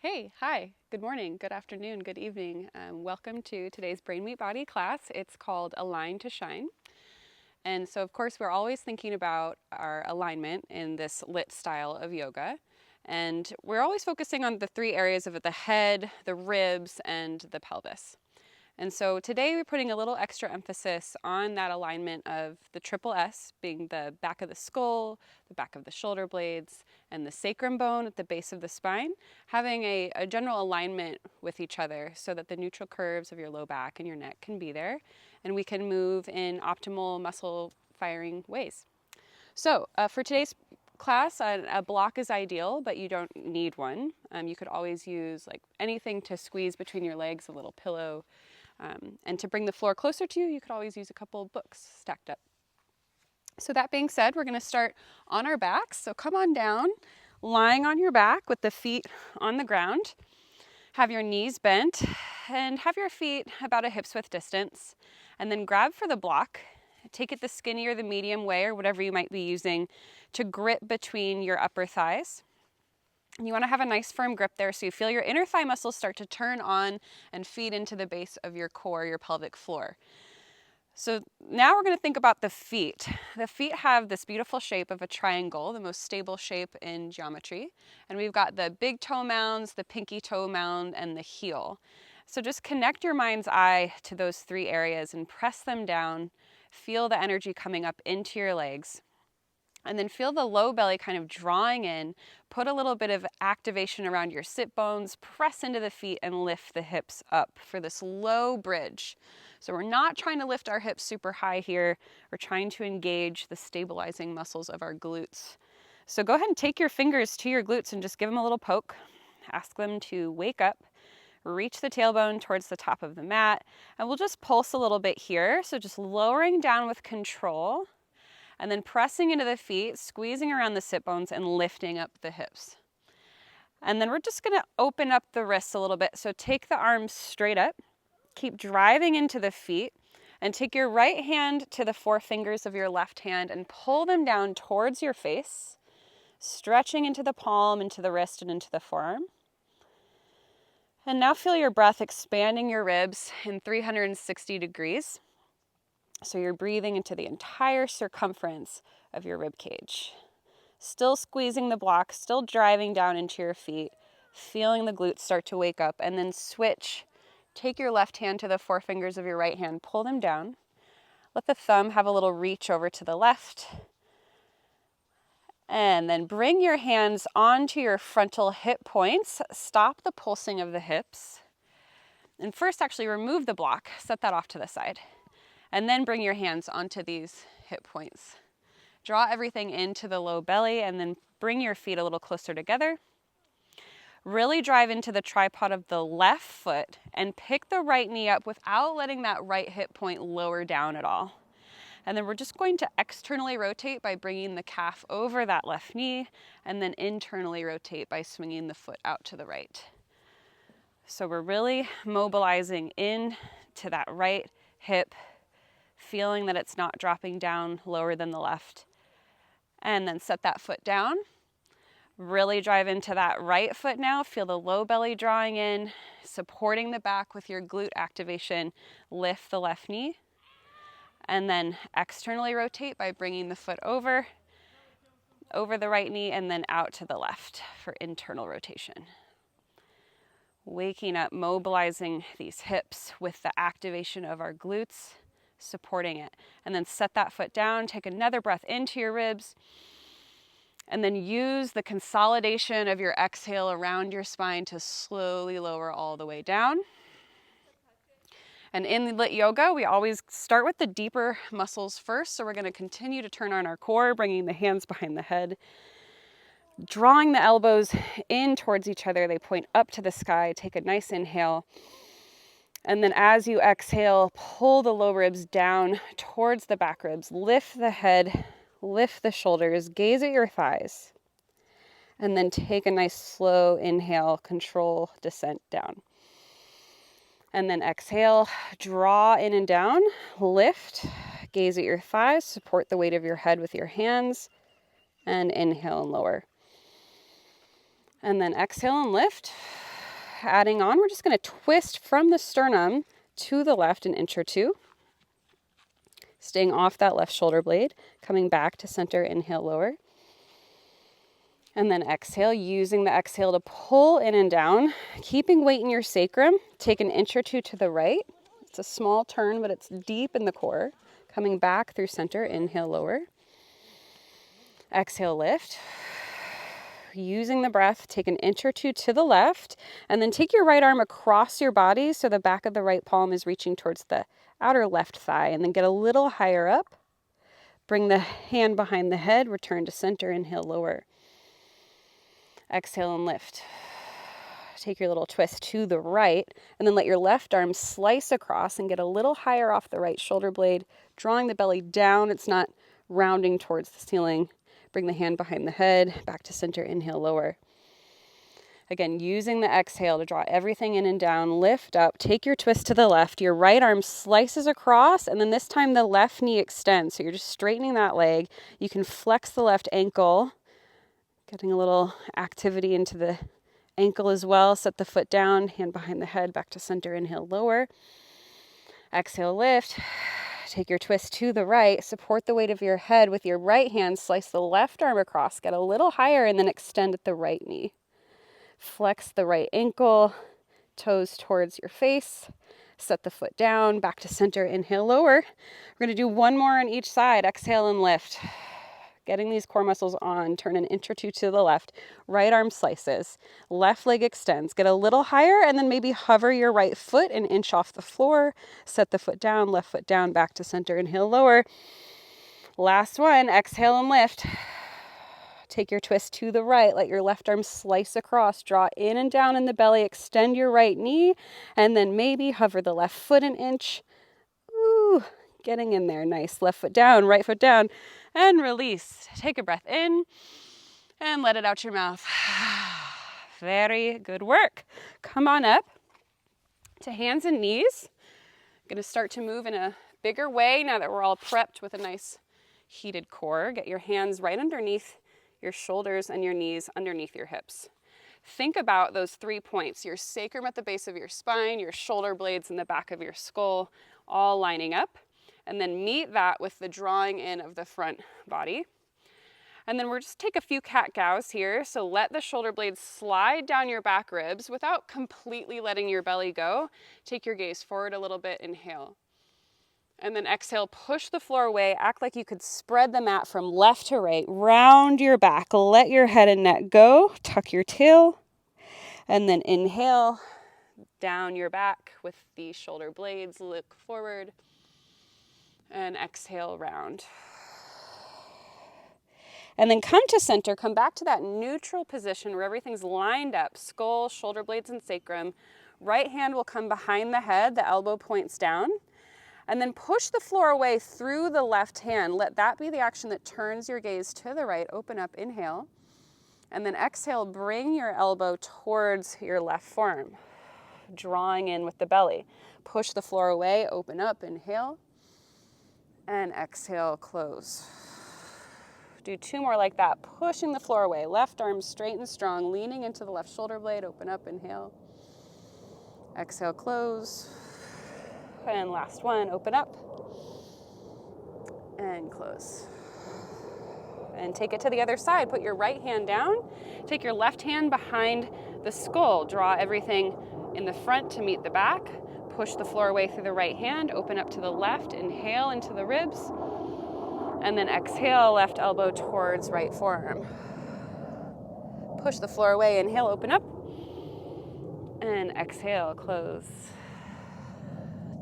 Hey, hi, good morning, good afternoon, good evening. Welcome to today's Brain Meet Body class. It's called Align to Shine. And so, of course, we're always thinking about our alignment in this lit style of yoga. And we're always focusing on the three areas of it: the head, the ribs, and the pelvis. And so today we're putting a little extra emphasis on that alignment of the triple S, being the back of the skull, the back of the shoulder blades, and the sacrum bone at the base of the spine, having a general alignment with each other so that the neutral curves of your low back and your neck can be there, and we can move in optimal muscle firing ways. So for today's class, a block is ideal, but you don't need one. You could always use like anything to squeeze between your legs, a little pillow. And to bring the floor closer to you, you could always use a couple of books stacked up. So that being said, we're going to start on our backs. So come on down, lying on your back with the feet on the ground. Have your knees bent and have your feet about a hip's width distance. And then grab for the block. Take it the skinny or the medium way, or whatever you might be using, to grip between your upper thighs. You want to have a nice firm grip there so you feel your inner thigh muscles start to turn on and feed into the base of your core, your pelvic floor. So now we're going to think about the feet. The feet have this beautiful shape of a triangle, the most stable shape in geometry. And we've got the big toe mounds, the pinky toe mound, and the heel. So just connect your mind's eye to those three areas and press them down. Feel the energy coming up into your legs. And then feel the low belly kind of drawing in. Put a little bit of activation around your sit bones, press into the feet and lift the hips up for this low bridge. So we're not trying to lift our hips super high here. We're trying to engage the stabilizing muscles of our glutes. So go ahead and take your fingers to your glutes and just give them a little poke. Ask them to wake up. Reach the tailbone towards the top of the mat. And we'll just pulse a little bit here. So just lowering down with control. And then pressing into the feet, squeezing around the sit bones and lifting up the hips. And then we're just going to open up the wrists a little bit. So take the arms straight up, keep driving into the feet, and take your right hand to the four fingers of your left hand and pull them down towards your face, stretching into the palm, into the wrist, and into the forearm. And now feel your breath expanding your ribs in 360 degrees. So you're breathing into the entire circumference of your rib cage. Still squeezing the block, still driving down into your feet, feeling the glutes start to wake up, and then switch. Take your left hand to the four fingers of your right hand, pull them down. Let the thumb have a little reach over to the left. And then bring your hands onto your frontal hip points. Stop the pulsing of the hips. And first actually remove the block, set that off to the side. And then bring your hands onto these hip points. Draw everything into the low belly and then bring your feet a little closer together. Really drive into the tripod of the left foot and pick the right knee up without letting that right hip point lower down at all. And then we're just going to externally rotate by bringing the calf over that left knee and then internally rotate by swinging the foot out to the right. So we're really mobilizing in to that right hip, feeling that it's not dropping down lower than the left. And then set that foot down. Really drive into that right foot now. Feel the low belly drawing in, supporting the back with your glute activation. Lift the left knee. And then externally rotate by bringing the foot over the right knee and then out to the left for internal rotation. Waking up, mobilizing these hips with the activation of our glutes, supporting it. And then set that foot down, take another breath into your ribs, and then use the consolidation of your exhale around your spine to slowly lower all the way down. And in lit yoga, we always start with the deeper muscles first. So we're going to continue to turn on our core, bringing the hands behind the head, drawing the elbows in towards each other. They point up to the sky. Take a nice inhale. And then as you exhale, pull the low ribs down towards the back ribs. Lift the head, lift the shoulders, gaze at your thighs. And then take a nice slow inhale, control descent down. And then exhale, draw in and down, lift, gaze at your thighs, support the weight of your head with your hands, and inhale and lower. And then exhale and lift. Adding on, we're just going to twist from the sternum to the left an inch or two. Staying off that left shoulder blade, coming back to center, inhale, lower. And then exhale, using the exhale to pull in and down, keeping weight in your sacrum. Take an inch or two to the right. It's a small turn, but it's deep in the core. Coming back through center, inhale, lower. Exhale, lift. Using the breath, take an inch or two to the left, and then take your right arm across your body so the back of the right palm is reaching towards the outer left thigh, and then get a little higher up. Bring the hand behind the head, return to center, inhale, lower. Exhale and lift. Take your little twist to the right, and then let your left arm slice across and get a little higher off the right shoulder blade, drawing the belly down. It's not rounding towards the ceiling. Bring the hand behind the head, back to center, inhale, lower. Again, using the exhale to draw everything in and down, lift up, take your twist to the left, your right arm slices across, and then this time the left knee extends. So you're just straightening that leg. You can flex the left ankle, getting a little activity into the ankle as well. Set the foot down, hand behind the head, back to center, inhale, lower. Exhale, lift. Take your twist to the right, support the weight of your head with your right hand, slice the left arm across, get a little higher, and then extend at the right knee. Flex the right ankle, toes towards your face, set the foot down, back to center, inhale, lower. We're gonna do one more on each side, exhale and lift. Getting these core muscles on, turn an inch or two to the left, right arm slices, left leg extends, get a little higher, and then maybe hover your right foot an inch off the floor, set the foot down, left foot down, back to center, inhale, lower. Last one, exhale and lift. Take your twist to the right, let your left arm slice across, draw in and down in the belly, extend your right knee, and then maybe hover the left foot an inch. Ooh, getting in there, nice. Left foot down, right foot down, and release. Take a breath in and let it out your mouth. Very good work. Come on up to hands and knees. Going to start to move in a bigger way now that we're all prepped with a nice heated core. Get your hands right underneath your shoulders and your knees underneath your hips. Think about those 3 points, your sacrum at the base of your spine, your shoulder blades in the back of your skull, all lining up. And then meet that with the drawing in of the front body. And then we're just take a few cat-cows here. So let the shoulder blades slide down your back ribs without completely letting your belly go. Take your gaze forward a little bit, inhale. And then exhale, push the floor away. Act like you could spread the mat from left to right. Round your back, let your head and neck go. Tuck your tail. And then inhale, down your back with the shoulder blades. Look forward. And exhale, round. And then come to center, come back to that neutral position where everything's lined up, skull, shoulder blades, and sacrum. Right hand will come behind the head, the elbow points down. And then push the floor away through the left hand. Let that be the action that turns your gaze to the right. Open up, inhale. And then exhale, bring your elbow towards your left forearm, drawing in with the belly. Push the floor away, open up, inhale. And exhale, close. Do 2 more like that, pushing the floor away. Left arm straight and strong, leaning into the left shoulder blade. Open up, inhale. Exhale, close. And last one, open up. And close. And take it to the other side. Put your right hand down. Take your left hand behind the skull. Draw everything in the front to meet the back. Push the floor away through the right hand, open up to the left, inhale into the ribs, and then exhale, left elbow towards right forearm. Push the floor away, inhale, open up, and exhale, close.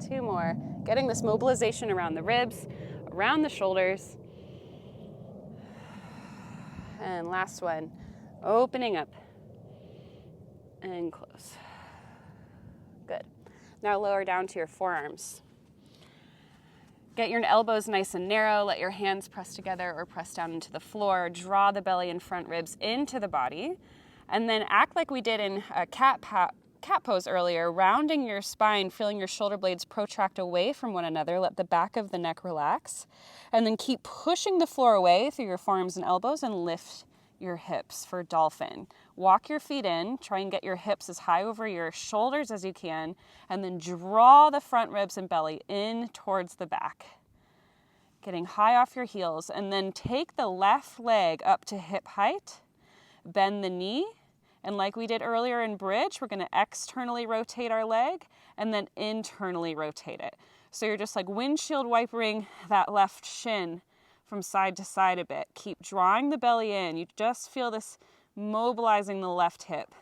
2 more. Getting this mobilization around the ribs, around the shoulders. And last one, opening up and close. Good. Now lower down to your forearms. Get your elbows nice and narrow. Let your hands press together or press down into the floor. Draw the belly and front ribs into the body. And then act like we did in a cat pose earlier, rounding your spine, feeling your shoulder blades protract away from one another. Let the back of the neck relax. And then keep pushing the floor away through your forearms and elbows and lift your hips for dolphin. Walk your feet in, try and get your hips as high over your shoulders as you can, and then draw the front ribs and belly in towards the back. Getting high off your heels, and then take the left leg up to hip height, bend the knee, and like we did earlier in bridge, we're gonna externally rotate our leg and then internally rotate it. So you're just like windshield wipering that left shin from side to side a bit. Keep drawing the belly in. You just feel this mobilizing the left hip.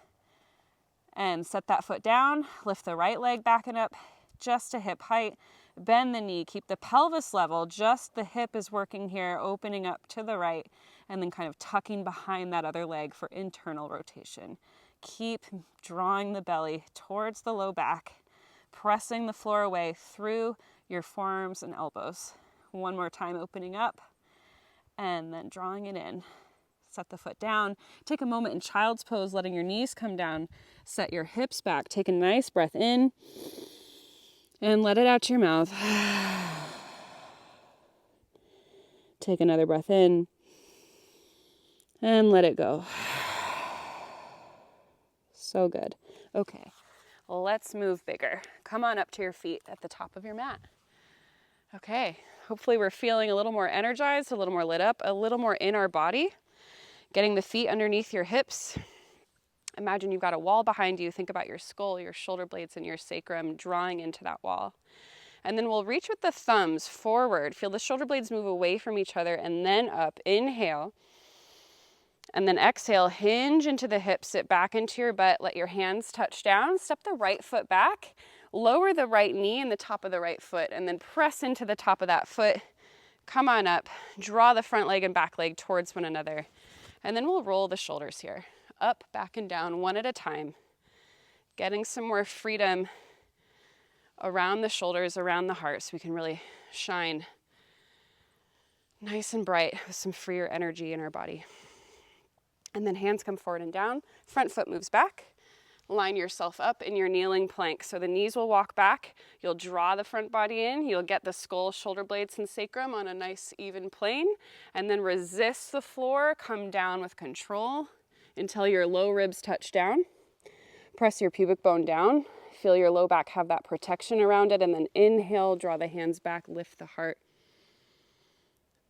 And set that foot down, lift the right leg back and up just to hip height, bend the knee, keep the pelvis level, just the hip is working here, opening up to the right, and then kind of tucking behind that other leg for internal rotation. Keep drawing the belly towards the low back, pressing the floor away through your forearms and elbows. One more time, opening up, and then drawing it in. Set the foot down. Take a moment in child's pose, letting your knees come down. Set your hips back. Take a nice breath in and let it out to your mouth. Take another breath in and let it go. So good. Okay, well, let's move bigger. Come on up to your feet at the top of your mat. Okay, hopefully we're feeling a little more energized, a little more lit up, a little more in our body. Getting the feet underneath your hips. Imagine you've got a wall behind you. Think about your skull, your shoulder blades, and your sacrum drawing into that wall. And then we'll reach with the thumbs forward. Feel the shoulder blades move away from each other and then up. Inhale. And then exhale, hinge into the hips, sit back into your butt, let your hands touch down. Step the right foot back. Lower the right knee and the top of the right foot, and then press into the top of that foot. Come on up. Draw the front leg and back leg towards one another. And then we'll roll the shoulders here, up, back, and down, one at a time. Getting some more freedom around the shoulders, around the heart, so we can really shine nice and bright with some freer energy in our body. And then hands come forward and down, front foot moves back. Line yourself up in your kneeling plank. So the knees will walk back. You'll draw the front body in. You'll get the skull, shoulder blades, and sacrum on a nice even plane. And then resist the floor. Come down with control until your low ribs touch down. Press your pubic bone down. Feel your low back have that protection around it. And then inhale, draw the hands back, lift the heart.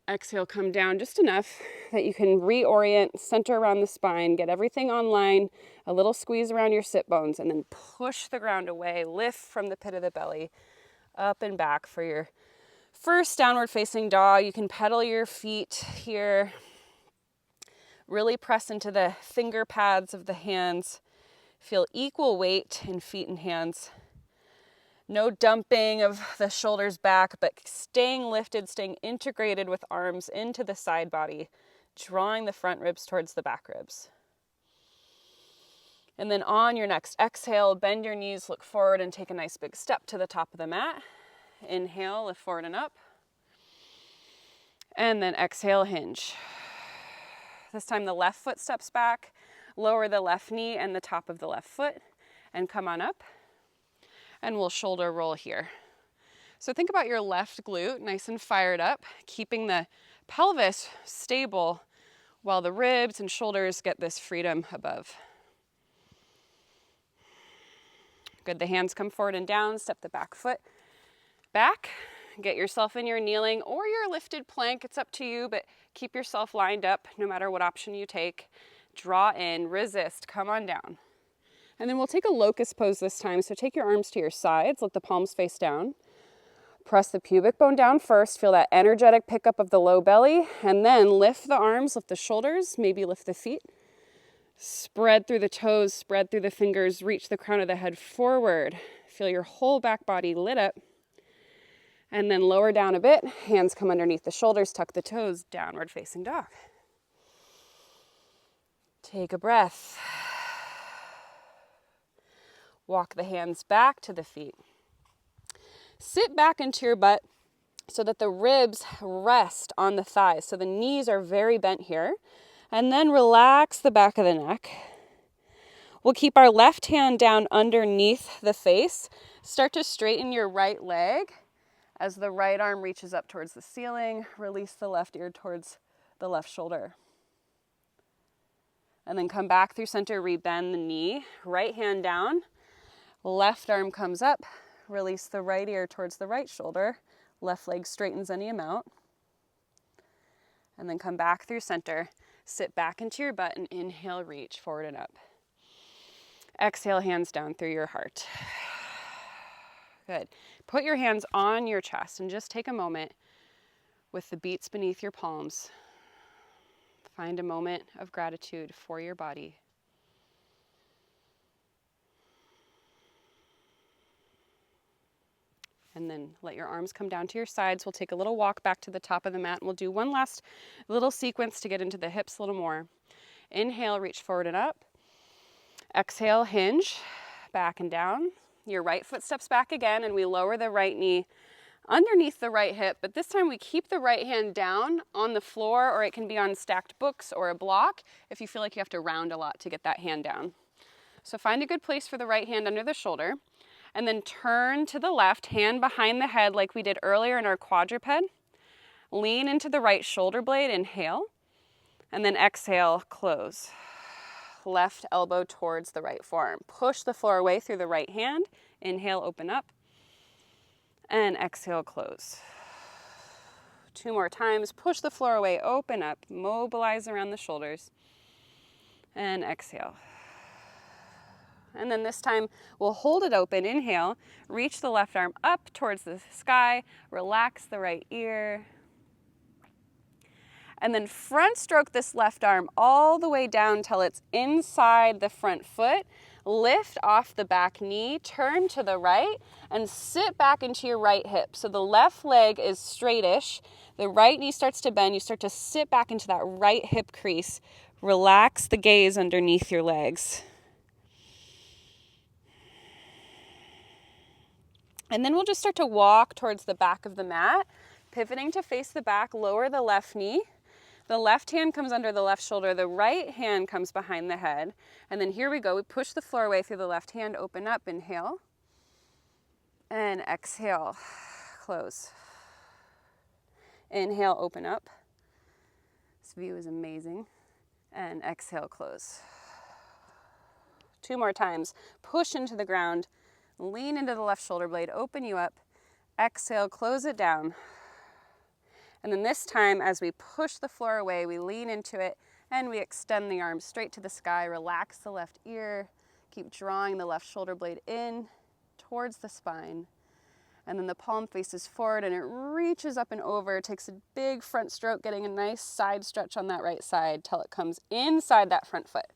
Exhale, come down just enough that you can reorient, center around the spine, get everything on line, a little squeeze around your sit bones, and then push the ground away, lift from the pit of the belly, up and back for your first downward facing dog. You can pedal your feet here, really press into the finger pads of the hands, feel equal weight in feet and hands. No dumping of the shoulders back, but staying lifted, staying integrated with arms into the side body, drawing the front ribs towards the back ribs. And then on your next exhale, bend your knees, look forward, and take a nice big step to the top of the mat. Inhale, lift forward and up. And then exhale, hinge. This time the left foot steps back, lower the left knee and the top of the left foot, and come on up. And we'll shoulder roll here. So think about your left glute, nice and fired up, keeping the pelvis stable while the ribs and shoulders get this freedom above. Good, the hands come forward and down, step the back foot back, get yourself in your kneeling or your lifted plank, it's up to you, but keep yourself lined up no matter what option you take. Draw in, resist, come on down. And then we'll take a locust pose this time. So take your arms to your sides, let the palms face down. Press the pubic bone down first, feel that energetic pickup of the low belly, and then lift the arms, lift the shoulders, maybe lift the feet. Spread through the toes, spread through the fingers, reach the crown of the head forward. Feel your whole back body lit up. And then lower down a bit, hands come underneath the shoulders, tuck the toes, downward facing dog. Take a breath. Walk the hands back to the feet. Sit back into your butt so that the ribs rest on the thighs. So the knees are very bent here. And then relax the back of the neck. We'll keep our left hand down underneath the face. Start to straighten your right leg as the right arm reaches up towards the ceiling. Release the left ear towards the left shoulder. And then come back through center, rebend the knee, right hand down, left arm comes up, release the right ear towards the right shoulder, left leg straightens any amount. And then come back through center, sit back into your butt and inhale, reach forward and up. Exhale, hands down through your heart. Good. Put your hands on your chest and just take a moment with the beats beneath your palms. Find a moment of gratitude for your body. And then let your arms come down to your sides. We'll take a little walk back to the top of the mat. And we'll do one last little sequence to get into the hips a little more. Inhale, reach forward and up. Exhale, hinge, back and down. Your right foot steps back again, and we lower the right knee underneath the right hip, but this time we keep the right hand down on the floor, or it can be on stacked books or a block if you feel like you have to round a lot to get that hand down. So find a good place for the right hand under the shoulder, and then turn to the left, hand behind the head like we did earlier in our quadruped. Lean into the right shoulder blade, inhale, and then exhale, close. Left elbow towards the right forearm. Push the floor away through the right hand. Inhale, open up. And exhale, close. 2 more times. Push the floor away, open up. Mobilize around the shoulders. And exhale. And then this time, we'll hold it open. Inhale, reach the left arm up towards the sky. Relax the right ear. And then front stroke this left arm all the way down till it's inside the front foot. Lift off the back knee, turn to the right, and sit back into your right hip. So the left leg is straightish. The right knee starts to bend. You start to sit back into that right hip crease. Relax the gaze underneath your legs. And then we'll just start to walk towards the back of the mat, pivoting to face the back, lower the left knee. The left hand comes under the left shoulder, the right hand comes behind the head. And then here we go, we push the floor away through the left hand, open up, inhale. And exhale, close. Inhale, open up. This view is amazing. And exhale, close. 2 more times, push into the ground, lean into the left shoulder blade, open you up. Exhale, close it down. And then this time, as we push the floor away, we lean into it and we extend the arms straight to the sky. Relax the left ear. Keep drawing the left shoulder blade in towards the spine. And then the palm faces forward and it reaches up and over. It takes a big front stroke, getting a nice side stretch on that right side till it comes inside that front foot.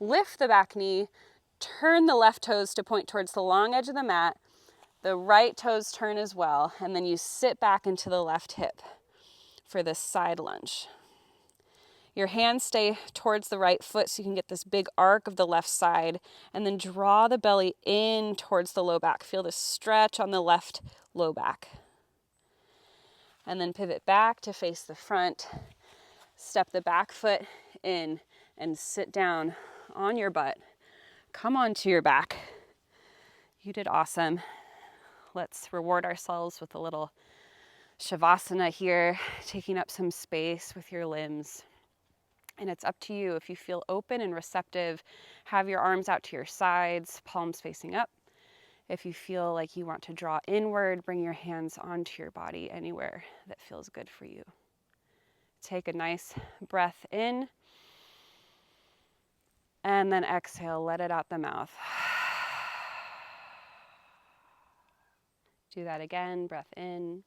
Lift the back knee. Turn the left toes to point towards the long edge of the mat. The right toes turn as well. And then you sit back into the left hip for this side lunge. Your hands stay towards the right foot so you can get this big arc of the left side, and then draw the belly in towards the low back. Feel the stretch on the left low back. And then pivot back to face the front. Step the back foot in and sit down on your butt. Come onto your back. You did awesome. Let's reward ourselves with a little Shavasana here, taking up some space with your limbs. And it's up to you. If you feel open and receptive, have your arms out to your sides, palms facing up. If you feel like you want to draw inward, bring your hands onto your body anywhere that feels good for you. Take a nice breath in, and then exhale, let it out the mouth. Do that again, breath in,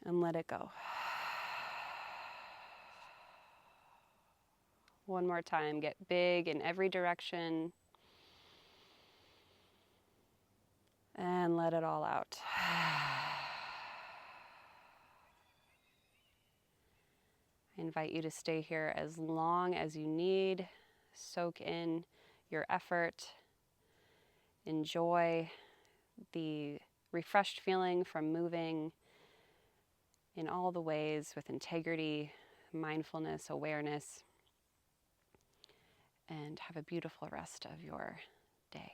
and let it go. One more time, get big in every direction. And let it all out. I invite you to stay here as long as you need. Soak in your effort. Enjoy the refreshed feeling from moving in all the ways with integrity, mindfulness, awareness, and have a beautiful rest of your day.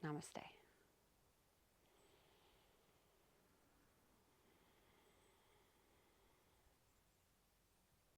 Namaste.